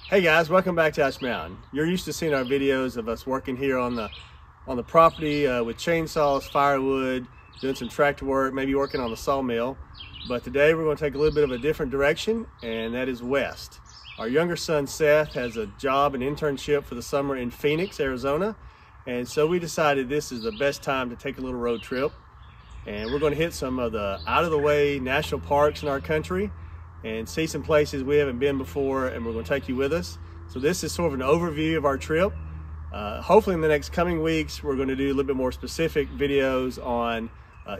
Hey guys, welcome back to Ash Mountain. You're used to seeing our videos of us working here on the property with chainsaws, firewood, doing some tractor work, maybe working on the sawmill. But today we're going to take a little bit of a different direction, and that is west. Our younger son Seth has a job, an internship for the summer in Phoenix, Arizona, and so we decided this is the best time to take a little road trip. And we're going to hit some of the out-of-the-way national parks in our country and see some places we haven't been before, and we're going to take you with us. So this is sort of an overview of our trip. Hopefully in the next coming weeks we're going to do a little bit more specific videos on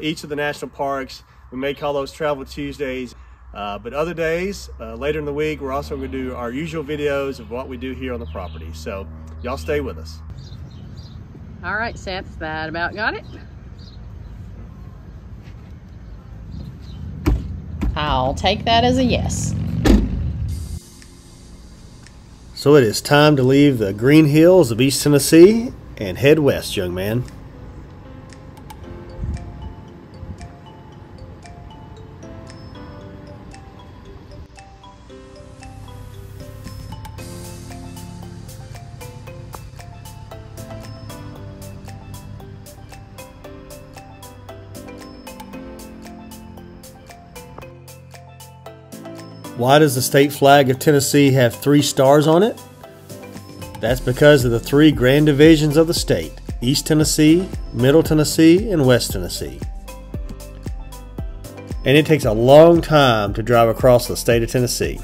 each of the national parks. We may call those Travel Tuesdays, but other days later in the week we're also going to do our usual videos of what we do here on the property. So y'all stay with us. All right, Seth, that about got it? I'll take that as a yes. So it is time to leave the green hills of East Tennessee and head west, young man. Why does the state flag of Tennessee have 3 stars on it? That's because of the 3 grand divisions of the state: East Tennessee, Middle Tennessee, and West Tennessee. And it takes a long time to drive across the state of Tennessee.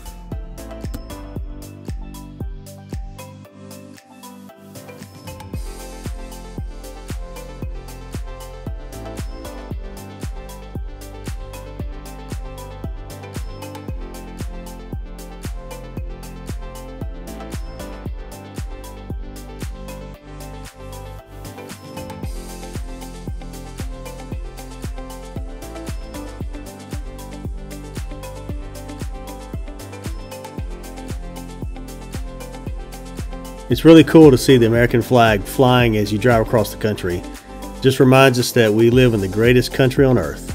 It's really cool to see the American flag flying as you drive across the country. Just reminds us that we live in the greatest country on earth.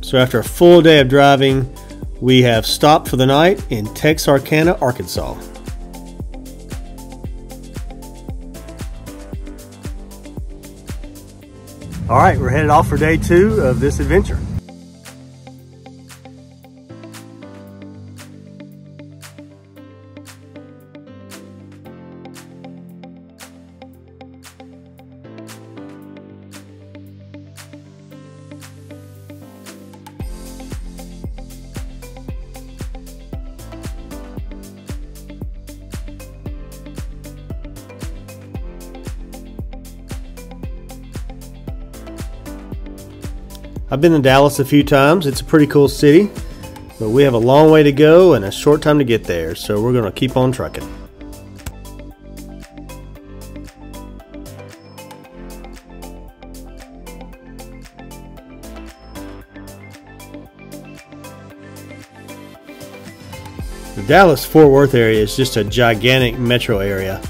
So after a full day of driving, we have stopped for the night in Texarkana, Arkansas. All right, we're headed off for day 2 of this adventure. I've been to Dallas a few times. It's a pretty cool city, but we have a long way to go and a short time to get there, so we're going to keep on trucking. The Dallas-Fort Worth area is just a gigantic metro area,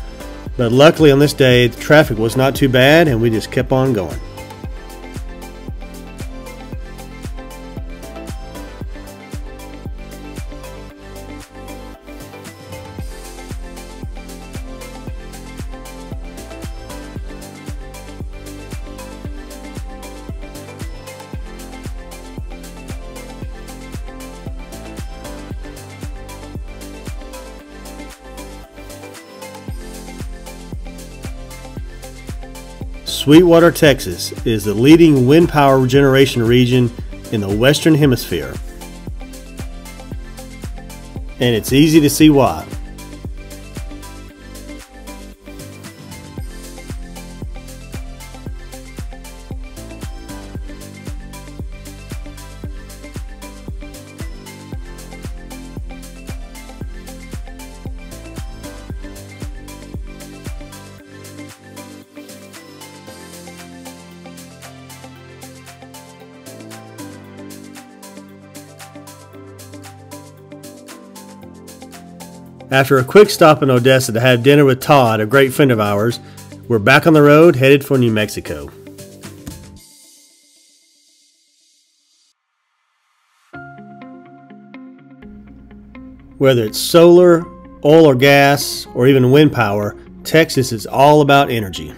but luckily on this day the traffic was not too bad and we just kept on going. Sweetwater, Texas is the leading wind power generation region in the Western Hemisphere. And it's easy to see why. After a quick stop in Odessa to have dinner with Todd, a great friend of ours, we're back on the road headed for New Mexico. Whether it's solar oil or gas, or even wind power, Texas is all about energy.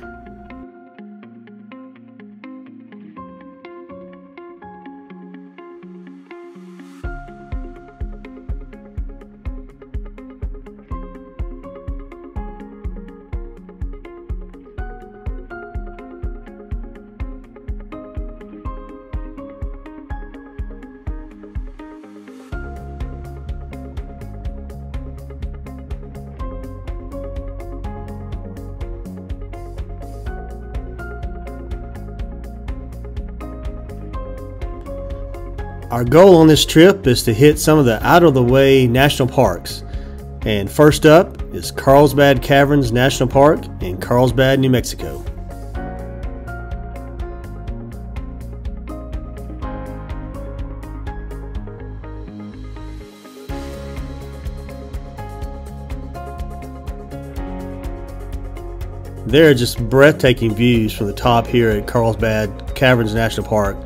Our goal on this trip is to hit some of the out-of-the-way national parks. And first up is Carlsbad Caverns National Park in Carlsbad, New Mexico. There are just breathtaking views from the top here at Carlsbad Caverns National Park.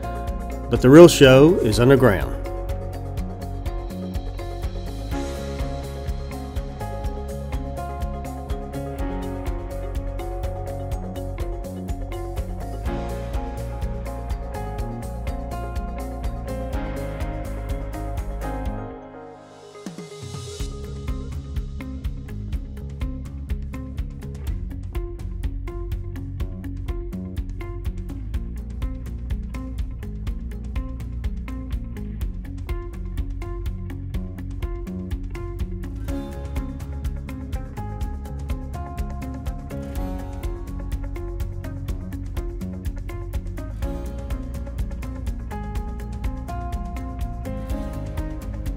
But the real show is underground.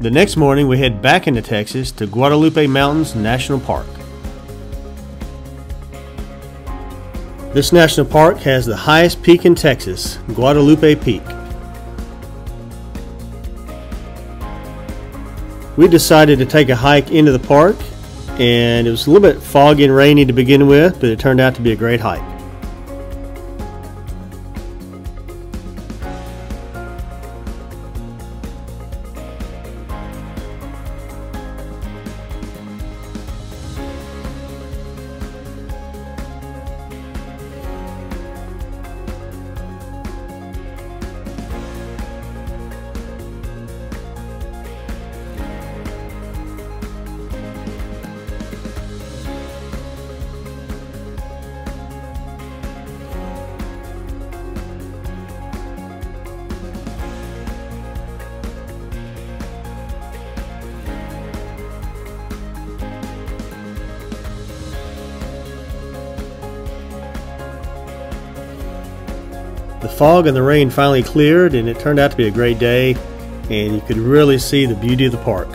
The next morning we head back into Texas to Gualalupe Mountains National Park. This national park has the highest peak in Texas, Guadalupe Peak. We decided to take a hike into the park, and it was a little bit foggy and rainy to begin with, but it turned out to be a great hike. The fog and the rain finally cleared, and it turned out to be a great day, and you could really see the beauty of the park.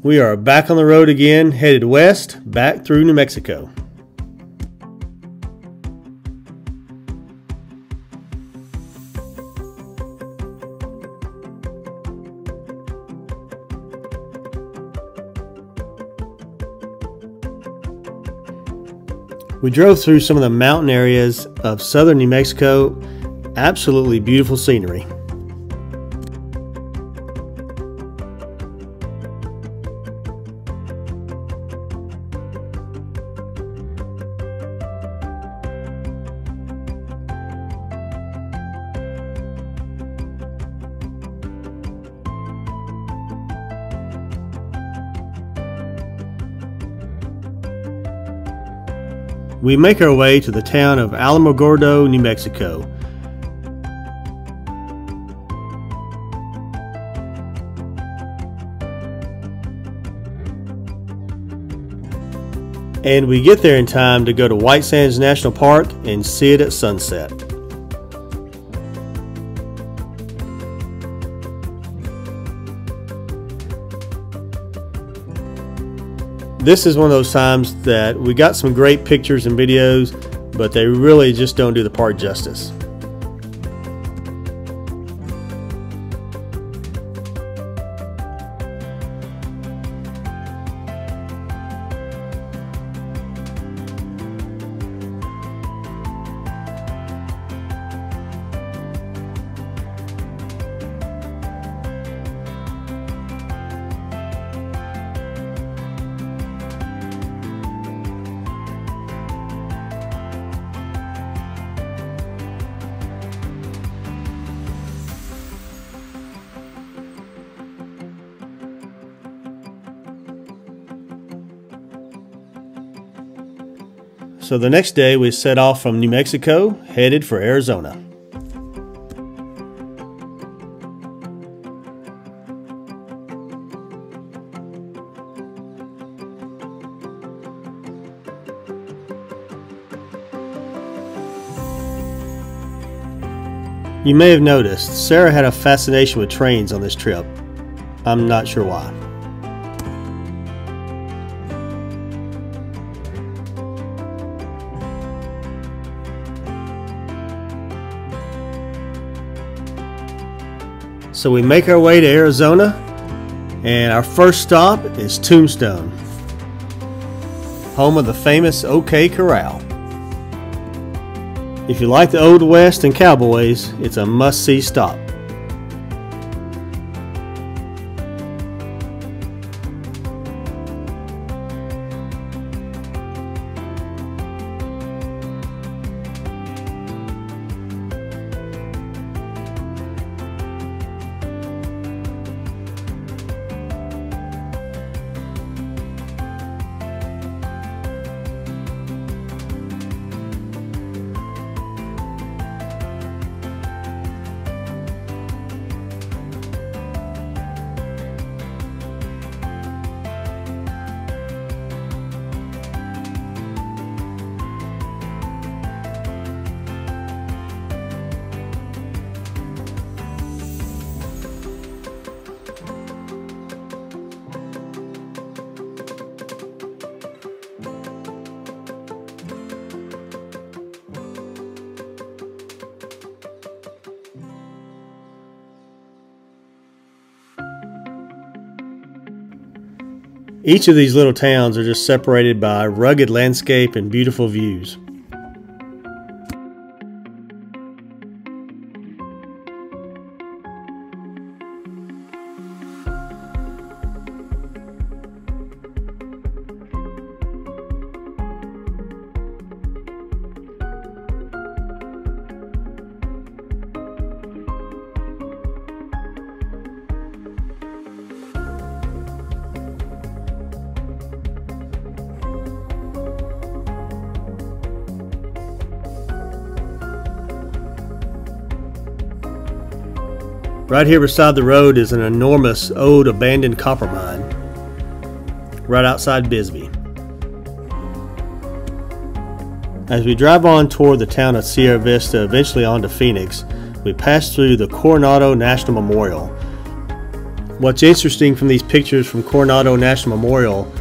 We are back on the road again, headed west, back through New Mexico. We drove through some of the mountain areas of southern New Mexico. Absolutely beautiful scenery. We make our way to the town of Alamogordo, New Mexico. and we get there in time to go to White Sands National Park and see it at sunset. This is one of those times that we got some great pictures and videos, but they really just don't do the park justice. So the next day we set off from New Mexico, headed for Arizona. You may have noticed, Sarah had a fascination with trains on this trip. I'm not sure why. So we make our way to Arizona, and our first stop is Tombstone, home of the famous OK Corral. If you like the Old West and cowboys, it's a must-see stop. Each of these little towns are just separated by rugged landscape and beautiful views. Right here beside the road is an enormous old abandoned copper mine, right outside Bisbee. As we drive on toward the town of Sierra Vista, eventually on to Phoenix, we pass through the Coronado National Memorial. What's interesting from these pictures from Coronado National Memorial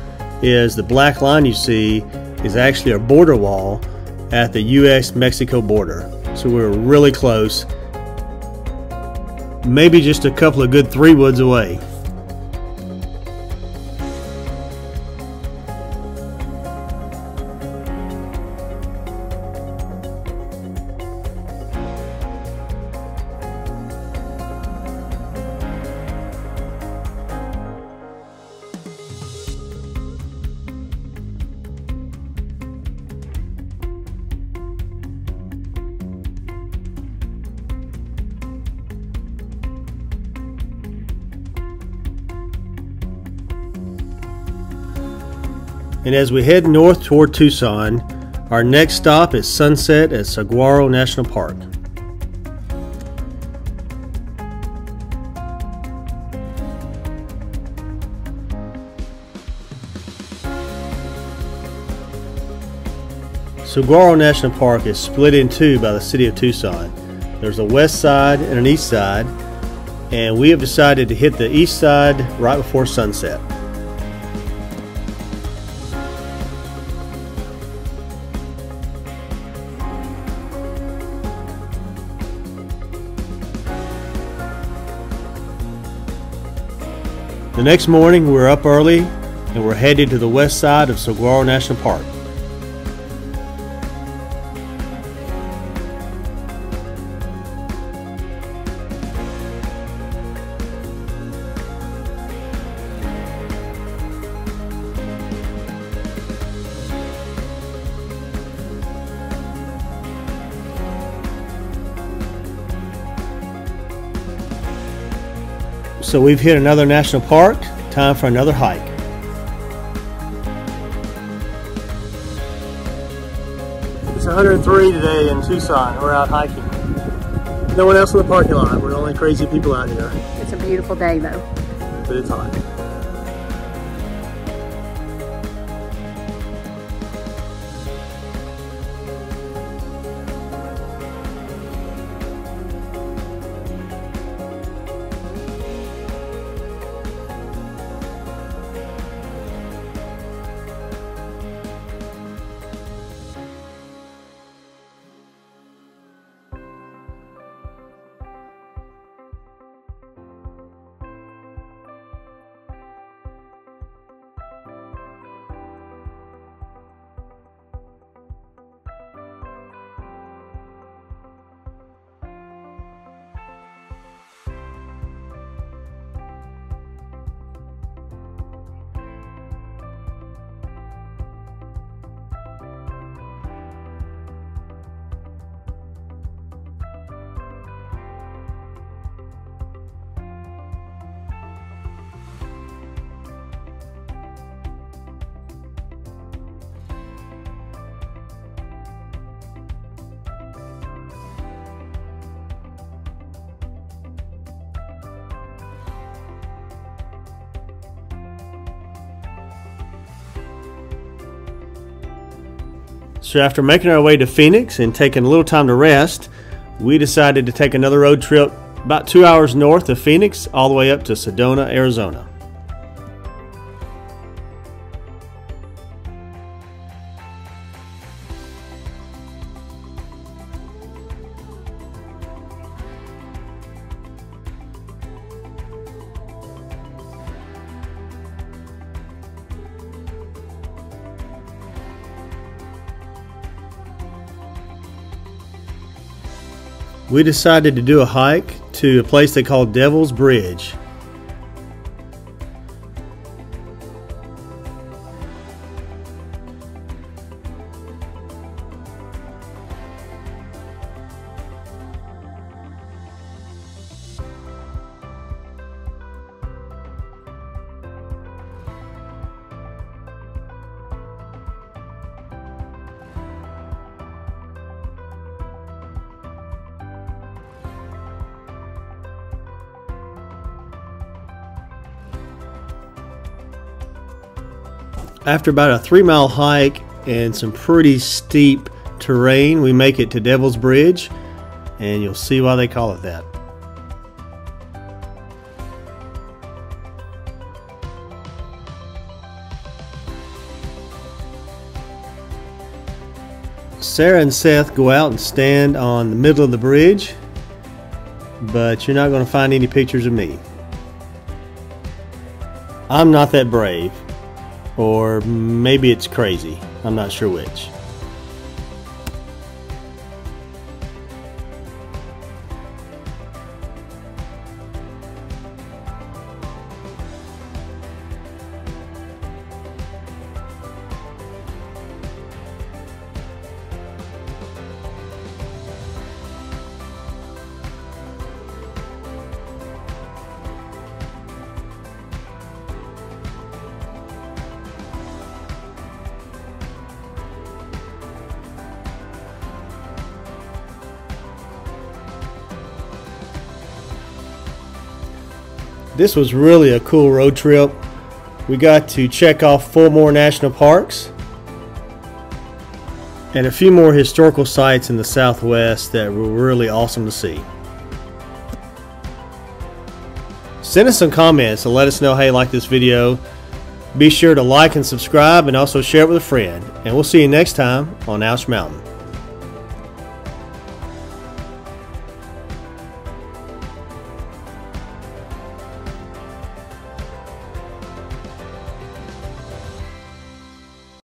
is the black line you see is actually a border wall at the U.S.-Mexico border. So we're really close. Maybe just a couple of good 3 woods away. And as we head north toward Tucson, our next stop is sunset at Saguaro National Park. Saguaro National Park is split in two by the city of Tucson. There's a west side and an east side, and we have decided to hit the east side right before sunset. The next morning we're up early and we're headed to the west side of Saguaro National Park. So we've hit another national park, time for another hike. It's 103 today in Tucson. We're out hiking. No one else in the parking lot. We're the only crazy people out here. It's a beautiful day though. But it's hot. So after making our way to Phoenix and taking a little time to rest, we decided to take another road trip about 2 hours north of Phoenix all the way up to Sedona, Arizona. We decided to do a hike to a place they call Devil's Bridge. After about a 3-mile hike and some pretty steep terrain, we make it to Devil's Bridge, and you'll see why they call it that. Sarah and Seth go out and stand on the middle of the bridge, but you're not going to find any pictures of me. I'm not that brave. Or maybe it's crazy. I'm not sure which. This was really a cool road trip. We got to check off 4 more national parks. and a few more historical sites in the Southwest that were really awesome to see. Send us some comments and let us know how you like this video. Be sure to like and subscribe and also share it with a friend. And we'll see you next time on Ouch Mountain.